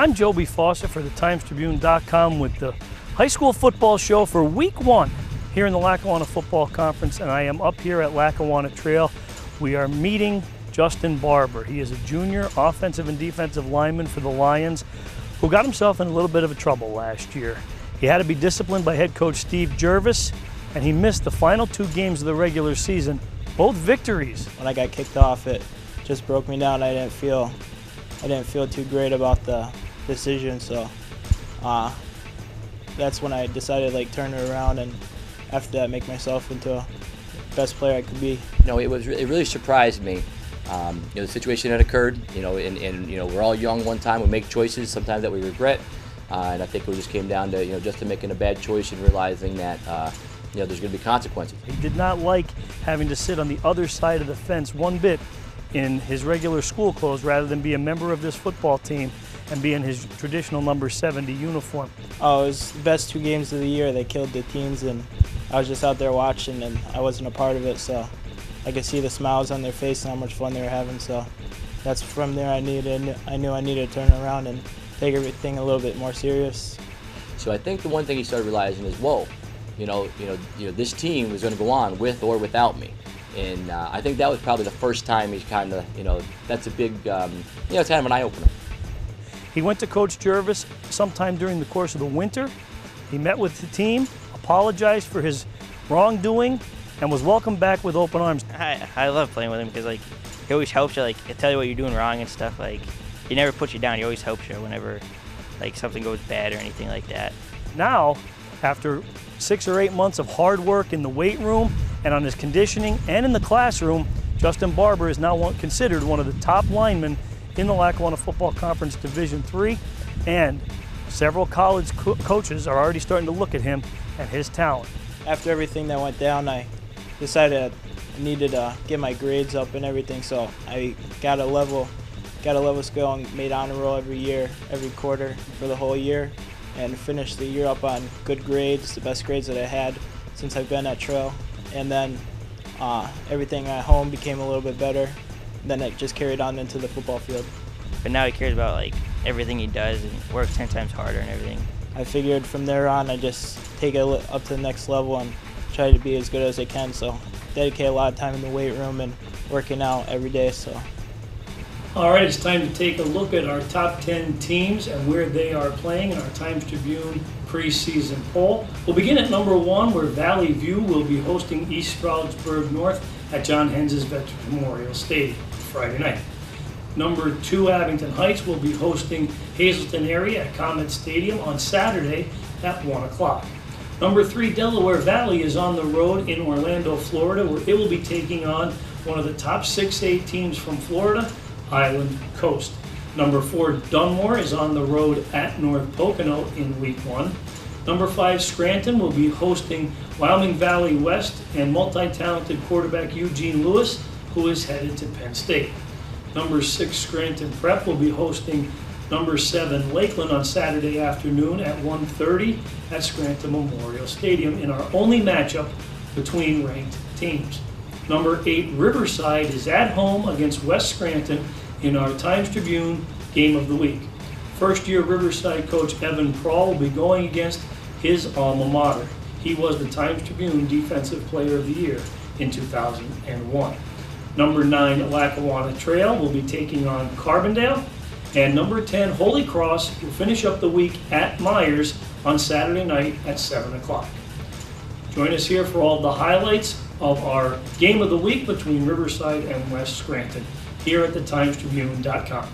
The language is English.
I'm Joby Fawcett for the Times-Tribune.com with the high school football show for week 1 here in the Lackawanna Football Conference, and I am up here at Lackawanna Trail. We are meeting Justin Barber. He is a junior offensive and defensive lineman for the Lions who got himself in a little bit of trouble last year. He had to be disciplined by head coach Steve Jervis, and he missed the final 2 games of the regular season, both victories. When I got kicked off, it just broke me down. I didn't feel too great about the decision, so that's when I decided to turn it around, and after that make myself into the best player I could be. It really surprised me. The situation that occurred, and we're all young one time, we make choices sometimes that we regret, and I think it just came down to just to making a bad choice and realizing that there's going to be consequences. He did not like having to sit on the other side of the fence one bit in his regular school clothes rather than be a member of this football team and be in his traditional number 70 uniform. Oh, it was the best 2 games of the year. They killed the teams, and I was just out there watching, and I wasn't a part of it, so I could see the smiles on their face and how much fun they were having. So that's from there I knew I needed to turn around and take everything a little bit more serious. So I think the one thing he started realizing is, whoa, this team was going to go on with or without me. And I think that was probably the first time he's kind of, that's a big, it's kind of an eye-opener. He went to Coach Jervis sometime during the course of the winter. He met with the team, apologized for his wrongdoing, and was welcomed back with open arms. I love playing with him because he always helps you, he'll tell you what you're doing wrong and stuff. He never puts you down. He always helps you whenever something goes bad or anything like that. Now, after 6 or 8 months of hard work in the weight room and on his conditioning and in the classroom, Justin Barber is now considered one of the top linemen in the Lackawanna Football Conference Division III, and several college coaches are already starting to look at him and his talent. After everything that went down, I decided I needed to get my grades up and everything, so I got a level scale and made honor roll every year, every quarter for the whole year, and finished the year up on good grades, the best grades that I had since I've been at Trail. And then everything at home became a little bit better. Then it just carried on into the football field. But now he cares about everything he does and works 10 times harder and everything. I figured from there on I just take it up to the next level and try to be as good as I can. So dedicate a lot of time in the weight room and working out every day. So. All right, it's time to take a look at our top 10 teams and where they are playing in our Times-Tribune preseason poll. We'll begin at number 1, where Valley View will be hosting East Stroudsburg North at John Hens's Veterans Memorial Stadium Friday night. Number 2, Abington Heights will be hosting Hazleton area at Comet Stadium on Saturday at 1 o'clock. Number 3, Delaware Valley is on the road in Orlando, Florida, where it will be taking on one of the top 6A teams from Florida, Island Coast. Number 4, Dunmore is on the road at North Pocono in week 1. Number 5, Scranton will be hosting Wyoming Valley West and multi-talented quarterback Eugene Lewis, who is headed to Penn State. Number 6, Scranton Prep will be hosting number 7, Lakeland on Saturday afternoon at 1:30 at Scranton Memorial Stadium in our only matchup between ranked teams. Number 8, Riverside is at home against West Scranton in our Times-Tribune Game of the Week. First-year Riverside coach Evan Prawl will be going against his alma mater. He was the Times-Tribune Defensive Player of the Year in 2001. Number 9, Lackawanna Trail will be taking on Carbondale. And number 10, Holy Cross will finish up the week at Myers on Saturday night at 7 o'clock. Join us here for all the highlights of our Game of the Week between Riverside and West Scranton here at the Times-Tribune.com.